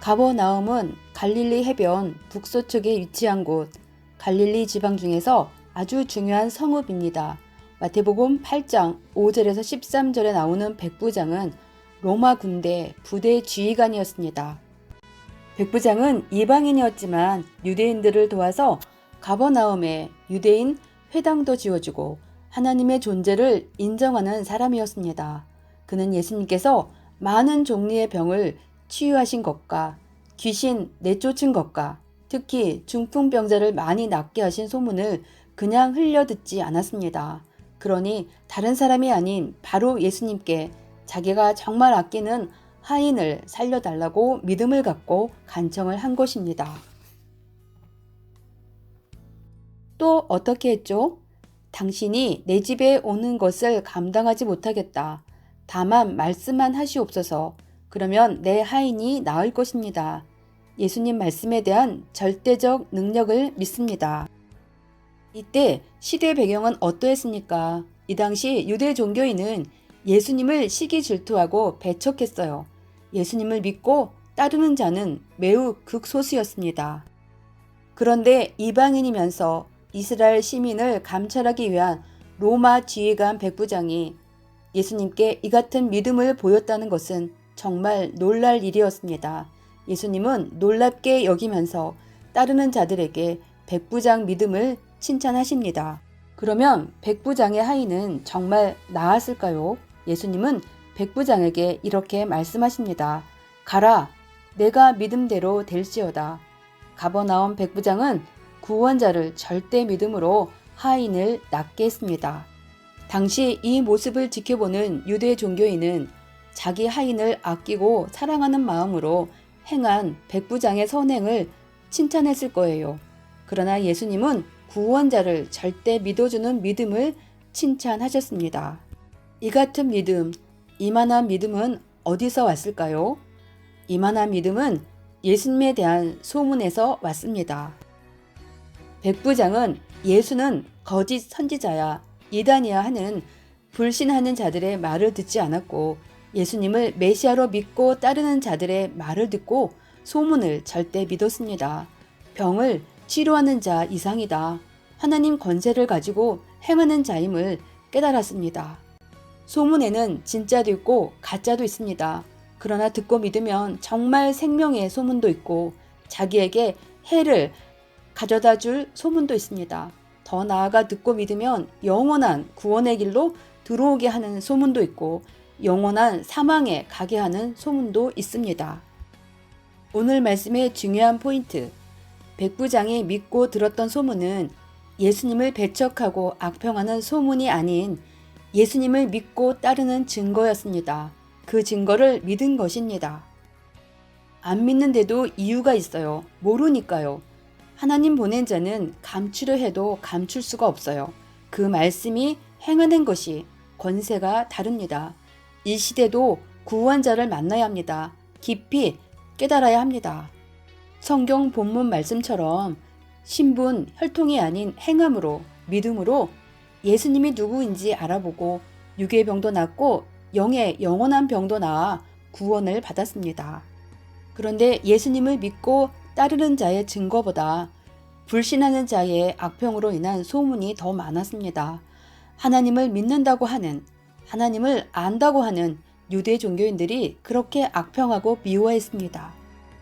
가버나움은 갈릴리 해변 북서쪽에 위치한 곳, 갈릴리 지방 중에서 아주 중요한 성읍입니다. 마태복음 8장 5절에서 13절에 나오는 백부장은 로마 군대 부대 지휘관이었습니다. 백부장은 이방인이었지만 유대인들을 도와서 가버나움에 유대인 회당도 지어주고 하나님의 존재를 인정하는 사람이었습니다. 그는 예수님께서 많은 종류의 병을 치유하신 것과 귀신 내쫓은 것과 특히 중풍병자를 많이 낫게 하신 소문을 그냥 흘려듣지 않았습니다. 그러니 다른 사람이 아닌 바로 예수님께 자기가 정말 아끼는 하인을 살려달라고 믿음을 갖고 간청을 한 것입니다. 또 어떻게 했죠? 당신이 내 집에 오는 것을 감당하지 못하겠다. 다만 말씀만 하시옵소서. 그러면 내 하인이 나을 것입니다. 예수님 말씀에 대한 절대적 능력을 믿습니다. 이때 시대 배경은 어떠했습니까? 이 당시 유대 종교인은 예수님을 시기 질투하고 배척했어요. 예수님을 믿고 따르는 자는 매우 극소수였습니다. 그런데 이방인이면서 이스라엘 시민을 감찰하기 위한 로마 지휘관 백부장이 예수님께 이 같은 믿음을 보였다는 것은 정말 놀랄 일이었습니다. 예수님은 놀랍게 여기면서 따르는 자들에게 백부장 믿음을 칭찬하십니다. 그러면 백부장의 하인은 정말 나았을까요? 예수님은 백부장에게 이렇게 말씀하십니다. 가라, 내가 믿음대로 될지어다. 가버나움 백부장은 구원자를 절대 믿음으로 하인을 낫게 했습니다. 당시 이 모습을 지켜보는 유대 종교인은 자기 하인을 아끼고 사랑하는 마음으로 행한 백부장의 선행을 칭찬했을 거예요. 그러나 예수님은 구원자를 절대 믿어주는 믿음을 칭찬하셨습니다. 이 같은 믿음, 이만한 믿음은 어디서 왔을까요? 이만한 믿음은 예수님에 대한 소문에서 왔습니다. 백부장은 예수는 거짓 선지자야, 이단이야 하는 불신하는 자들의 말을 듣지 않았고 예수님을 메시아로 믿고 따르는 자들의 말을 듣고 소문을 절대 믿었습니다. 병을 치료하는 자 이상이다. 하나님 권세를 가지고 행하는 자임을 깨달았습니다. 소문에는 진짜도 있고 가짜도 있습니다. 그러나 듣고 믿으면 정말 생명의 소문도 있고 자기에게 해를 가져다 줄 소문도 있습니다. 더 나아가 듣고 믿으면 영원한 구원의 길로 들어오게 하는 소문도 있고 영원한 사망에 가게 하는 소문도 있습니다. 오늘 말씀의 중요한 포인트, 백부장이 믿고 들었던 소문은 예수님을 배척하고 악평하는 소문이 아닌 예수님을 믿고 따르는 증거였습니다. 그 증거를 믿은 것입니다. 안 믿는데도 이유가 있어요. 모르니까요. 하나님 보낸 자는 감추려 해도 감출 수가 없어요. 그 말씀이 행하는 것이 권세가 다릅니다. 이 시대도 구원자를 만나야 합니다. 깊이 깨달아야 합니다. 성경 본문 말씀처럼 신분, 혈통이 아닌 행함으로, 믿음으로 예수님이 누구인지 알아보고 육의 병도 낫고 영의 영원한 병도 나아 구원을 받았습니다. 그런데 예수님을 믿고 따르는 자의 증거보다 불신하는 자의 악평으로 인한 소문이 더 많았습니다. 하나님을 믿는다고 하는, 하나님을 안다고 하는 유대 종교인들이 그렇게 악평하고 미워했습니다.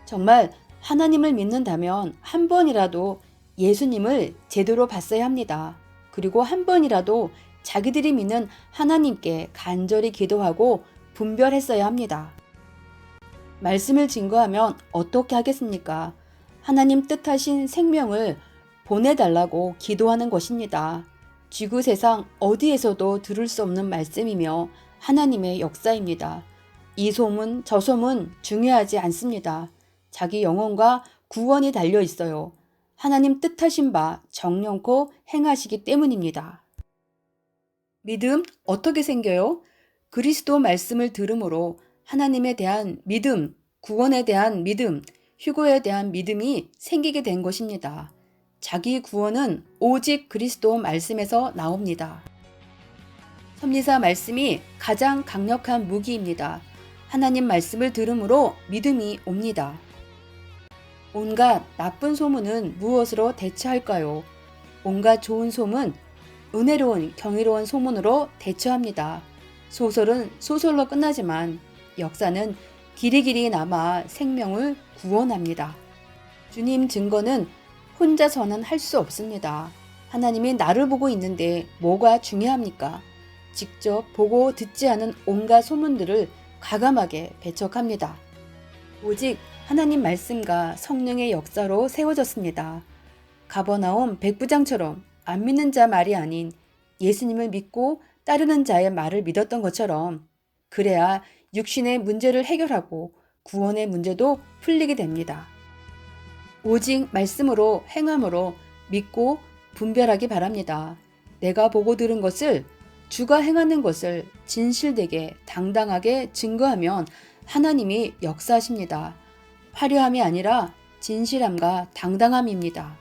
정말 하나님을 믿는다면 한 번이라도 예수님을 제대로 봤어야 합니다. 그리고 한 번이라도 자기들이 믿는 하나님께 간절히 기도하고 분별했어야 합니다. 말씀을 증거하면 어떻게 하겠습니까? 하나님 뜻하신 생명을 보내달라고 기도하는 것입니다. 지구 세상 어디에서도 들을 수 없는 말씀이며 하나님의 역사입니다. 이 소문, 저 소문 중요하지 않습니다. 자기 영혼과 구원이 달려 있어요. 하나님 뜻하신 바 정령코 행하시기 때문입니다. 믿음 어떻게 생겨요? 그리스도 말씀을 들음으로 하나님에 대한 믿음, 구원에 대한 믿음, 휴거에 대한 믿음이 생기게 된 것입니다. 자기 구원은 오직 그리스도 말씀에서 나옵니다. 섭리사 말씀이 가장 강력한 무기입니다. 하나님 말씀을 들음으로 믿음이 옵니다. 온갖 나쁜 소문은 무엇으로 대처할까요? 온갖 좋은 소문, 은혜로운 경이로운 소문으로 대처합니다. 소설은 소설로 끝나지만 역사는 길이길이 남아 생명을 구원합니다. 주님 증거는 혼자서는 할 수 없습니다. 하나님이 나를 보고 있는데 뭐가 중요합니까? 직접 보고 듣지 않은 온갖 소문들을 과감하게 배척합니다. 오직 하나님 말씀과 성령의 역사로 세워졌습니다. 가버나움 백부장처럼 안 믿는 자 말이 아닌 예수님을 믿고 따르는 자의 말을 믿었던 것처럼 그래야 육신의 문제를 해결하고 구원의 문제도 풀리게 됩니다. 오직 말씀으로 행함으로 믿고 분별하기 바랍니다. 내가 보고 들은 것을 주가 행하는 것을 진실되게 당당하게 증거하면 하나님이 역사하십니다. 화려함이 아니라 진실함과 당당함입니다.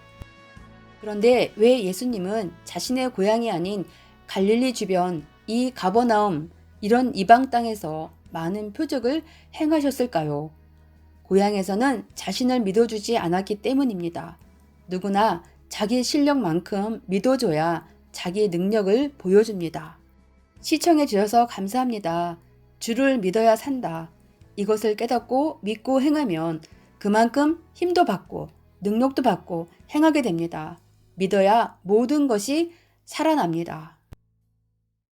그런데 왜 예수님은 자신의 고향이 아닌 갈릴리 주변 이 가버나움 이런 이방 땅에서 많은 표적을 행하셨을까요? 고향에서는 자신을 믿어주지 않았기 때문입니다. 누구나 자기 실력만큼 믿어줘야 자기 능력을 보여줍니다. 시청해 주셔서 감사합니다. 주를 믿어야 산다. 이것을 깨닫고 믿고 행하면 그만큼 힘도 받고 능력도 받고 행하게 됩니다. 믿어야 모든 것이 살아납니다.